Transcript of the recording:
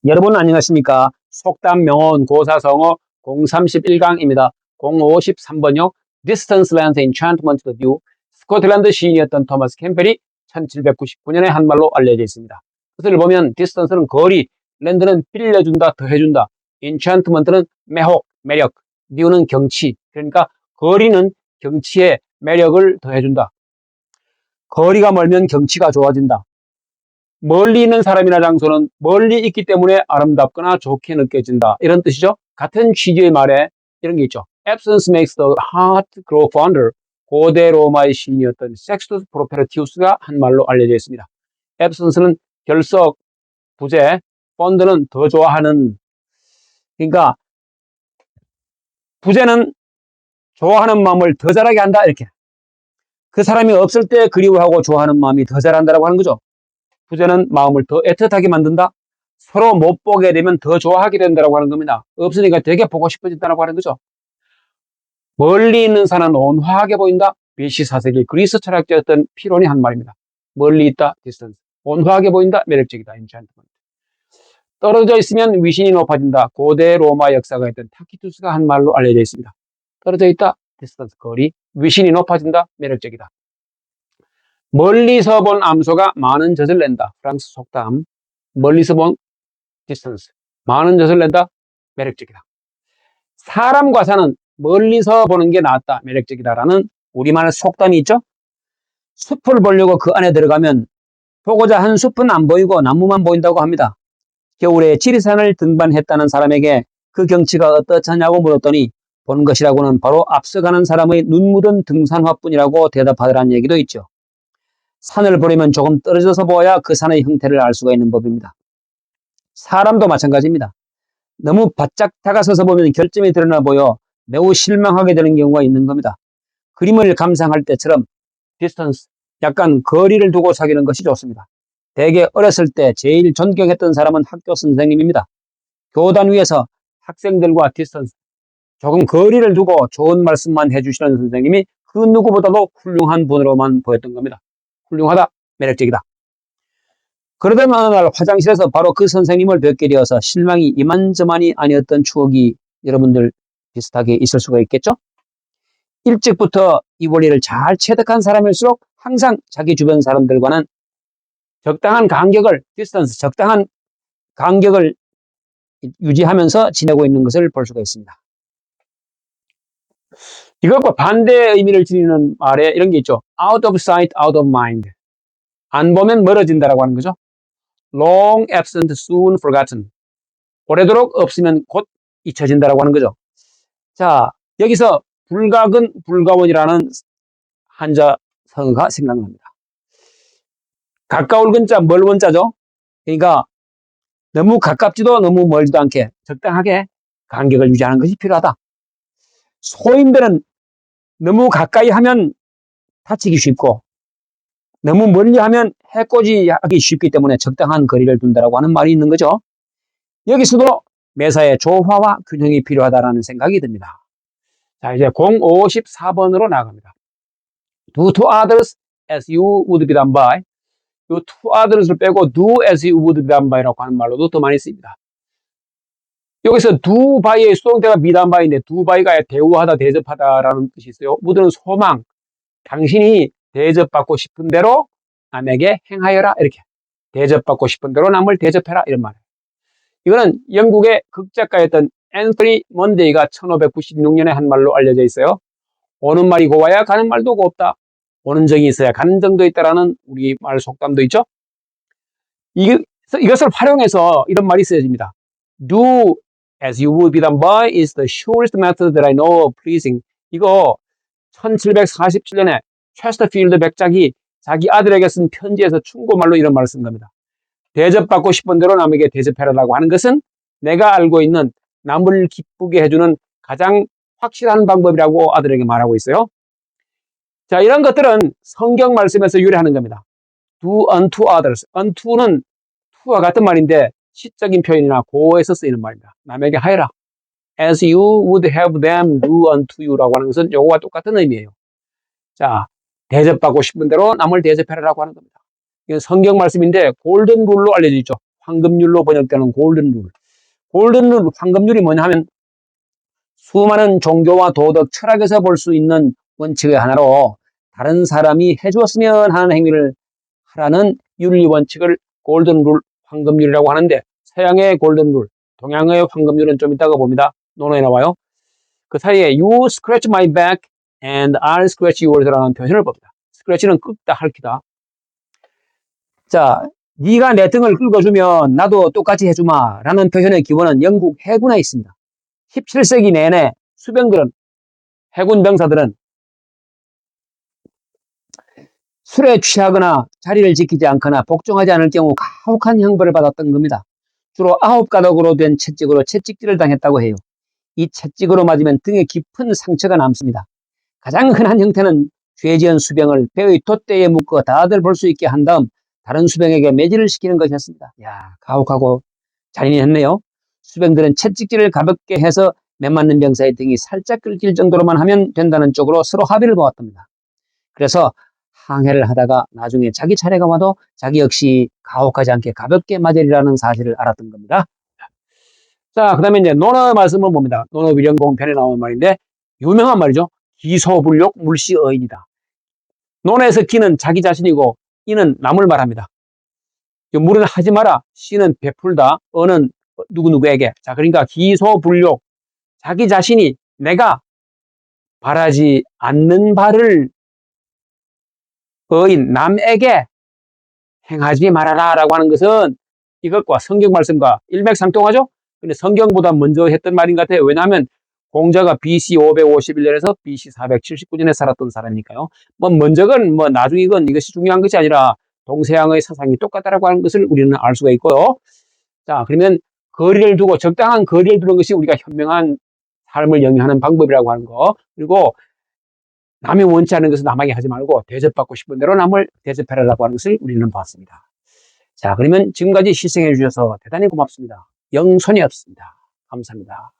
여러분 안녕하십니까? 속담 명언 고사성어 031강입니다. 053번요. Distance, Length, Enchantment, View. 스코틀랜드 시인이었던 토마스 캠펠이 1799년에 한 말로 알려져 있습니다. 그것을 보면 distance는 거리, land는 빌려준다, 더해준다, enchantment는 매혹, 매력, view는 경치. 그러니까 거리는 경치에 매력을 더해준다. 거리가 멀면 경치가 좋아진다. 멀리 있는 사람이나 장소는 멀리 있기 때문에 아름답거나 좋게 느껴진다. 이런 뜻이죠. 같은 취지의 말에 이런 게 있죠. Absence makes the heart grow fonder. 고대 로마의 시인이었던 섹스투스 프로페르티우스가 한 말로 알려져 있습니다. Absence는 결석, 부재, fond는 더 좋아하는. 그러니까 부재는 좋아하는 마음을 더 자라게 한다. 이렇게. 그 사람이 없을 때 그리워하고 좋아하는 마음이 더 자란다라고 하는 거죠. 부재는 마음을 더 애틋하게 만든다. 서로 못 보게 되면 더 좋아하게 된다고 하는 겁니다. 없으니까 되게 보고 싶어진다고 하는 거죠. 멀리 있는 산은 온화하게 보인다. BC 4세기 그리스 철학자였던 피론이 한 말입니다. 멀리 있다, distance. 온화하게 보인다, 매력적이다, enchantment. 떨어져 있으면 위신이 높아진다. 고대 로마 역사가 했던 타키투스가 한 말로 알려져 있습니다. 떨어져 있다, distance, 거리. 위신이 높아진다, 매력적이다. 멀리서 본 암소가 많은 젖을 낸다. 프랑스 속담. 멀리서 본 distance. 많은 젖을 낸다. 매력적이다. 사람과 산은 멀리서 보는 게 낫다. 매력적이다라는 우리말 속담이 있죠. 숲을 보려고 그 안에 들어가면 보고자 한 숲은 안 보이고 나무만 보인다고 합니다. 겨울에 지리산을 등반했다는 사람에게 그 경치가 어떻냐고 물었더니 본 것이라고는 바로 앞서가는 사람의 눈 묻은 등산화뿐이라고 대답하더란 얘기도 있죠. 산을 보려면 조금 떨어져서 보아야 그 산의 형태를 알 수가 있는 법입니다. 사람도 마찬가지입니다. 너무 바짝 다가서서 보면 결점이 드러나 보여 매우 실망하게 되는 경우가 있는 겁니다. 그림을 감상할 때처럼 distance, 약간 거리를 두고 사귀는 것이 좋습니다. 대개 어렸을 때 제일 존경했던 사람은 학교 선생님입니다. 교단 위에서 학생들과 distance, 조금 거리를 두고 좋은 말씀만 해주시는 선생님이 그 누구보다도 훌륭한 분으로만 보였던 겁니다. 훌륭하다, 매력적이다. 그러던 어느 날 화장실에서 바로 그 선생님을 뵙게 되어서 실망이 이만저만이 아니었던 추억이 여러분들 비슷하게 있을 수가 있겠죠? 일찍부터 이 원리를 잘 체득한 사람일수록 항상 자기 주변 사람들과는 적당한 간격을, distance, 적당한 간격을 유지하면서 지내고 있는 것을 볼 수가 있습니다. 이것과 반대의 의미를 지니는 말에 이런 게 있죠. out of sight, out of mind. 안 보면 멀어진다라고 하는 거죠. long absent, soon forgotten. 오래도록 없으면 곧 잊혀진다라고 하는 거죠. 자, 여기서 불가근, 불가원이라는 한자 성어가 생각납니다. 가까울 근자, 멀 원자죠. 그러니까 너무 가깝지도 너무 멀지도 않게 적당하게 간격을 유지하는 것이 필요하다. 소인들은 너무 가까이 하면 다치기 쉽고 너무 멀리 하면 해코지 하기 쉽기 때문에 적당한 거리를 둔다라고 하는 말이 있는 거죠. 여기서도 매사에 조화와 균형이 필요하다라는 생각이 듭니다. 자, 이제 054번으로 나갑니다. Do to others as you would be done by. 이 to others를 빼고 do as you would be done by라고 하는 말로도 더 많이 쓰입니다. 여기서 do by의 수동태가 be done by인데 do by가 대우하다, 대접하다라는 뜻이 있어요. would는 소망, 당신이 대접받고 싶은 대로 남에게 행하여라, 이렇게. 대접받고 싶은 대로 남을 대접해라, 이런 말이에요. 이거는 영국의 극작가였던 앤서니 먼데이가 1596년에 한 말로 알려져 있어요. 오는 말이 고와야 가는 말도 곱다. 오는 정이 있어야 가는 정도 있다라는 우리말 속담도 있죠. 이것을 활용해서 이런 말이 쓰여집니다. Do as you would be done by is the surest method that I know of pleasing. 이거 1747년에 체스터필드 백작이 자기 아들에게 쓴 편지에서 충고말로 이런 말을 쓴 겁니다. 대접받고 싶은 대로 남에게 대접해라라고 하는 것은 내가 알고 있는 남을 기쁘게 해주는 가장 확실한 방법이라고 아들에게 말하고 있어요. 자, 이런 것들은 성경 말씀에서 유래하는 겁니다. Do unto others. unto는 to와 같은 말인데 시적인 표현이나 고에서 쓰이는 말입니다. 남에게 하여라. As you would have them do unto you라고 하는 것은 요거와 똑같은 의미예요. 자, 대접받고 싶은 대로 남을 대접해라라고 하는 겁니다. 이건 성경 말씀인데 골든 룰로 알려져 있죠. 황금률로 번역되는 골든룰. 골든룰, 황금률이 뭐냐 하면 수많은 종교와 도덕, 철학에서 볼 수 있는 원칙의 하나로 다른 사람이 해주었으면 하는 행위를 하라는 윤리 원칙을 골든룰, 황금률이라고 하는데 서양의 골든룰, 동양의 황금률은 좀 이따가 봅니다. 논어에 나와요. 그 사이에 You scratch my back and I'll scratch yours라는 표현을 봅니다. scratch는 긁다, 핥기다. 자, 네가 내 등을 긁어주면 나도 똑같이 해주마 라는 표현의 기원은 영국 해군에 있습니다. 17세기 내내 수병들은, 해군 병사들은 술에 취하거나 자리를 지키지 않거나 복종하지 않을 경우 가혹한 형벌을 받았던 겁니다. 주로 9가닥으로 된 채찍으로 채찍질을 당했다고 해요. 이 채찍으로 맞으면 등에 깊은 상처가 남습니다. 가장 흔한 형태는 죄지은 수병을 배의 돛대에 묶어 다들 볼 수 있게 한 다음 다른 수병에게 매질을 시키는 것이었습니다. 야, 가혹하고 잔인했네요. 수병들은 채찍질을 가볍게 해서 맨맞는 병사의 등이 살짝 긁힐 정도로만 하면 된다는 쪽으로 서로 합의를 보았답니다. 그래서 항해를 하다가 나중에 자기 차례가 와도 자기 역시 가혹하지 않게 가볍게 맞으리라는 사실을 알았던 겁니다. 자, 그 다음에 이제 논어 말씀을 봅니다. 논어 위령공 편에 나오는 말인데 유명한 말이죠. 기소불욕 물시어인이다. 논어에서 기는 자기 자신이고 이는 남을 말합니다. 물은 하지 마라, 시는 베풀다, 어는 누구누구에게. 자, 그러니까 기소불욕, 자기 자신이 내가 바라지 않는 바를 어인 남에게 행하지 말아라 라고 하는 것은 이것과 성경 말씀과 일맥상통하죠. 근데 성경보다 먼저 했던 말인 것 같아요. 왜냐하면 공자가 BC 551년에서 BC 479년에 살았던 사람이니까요. 뭐 먼저건 뭐 나중이건 이것이 중요한 것이 아니라 동서양의 사상이 똑같다라고 하는 것을 우리는 알 수가 있고요. 자, 그러면 거리를 두고 적당한 거리를 두는 것이 우리가 현명한 삶을 영위하는 방법이라고 하는 거. 그리고 남이 원치 않는 것을 남에게 하지 말고 대접받고 싶은 대로 남을 대접해라라고 하는 것을 우리는 봤습니다. 자, 그러면 지금까지 시청해 주셔서 대단히 고맙습니다. 영손이었습니다. 감사합니다.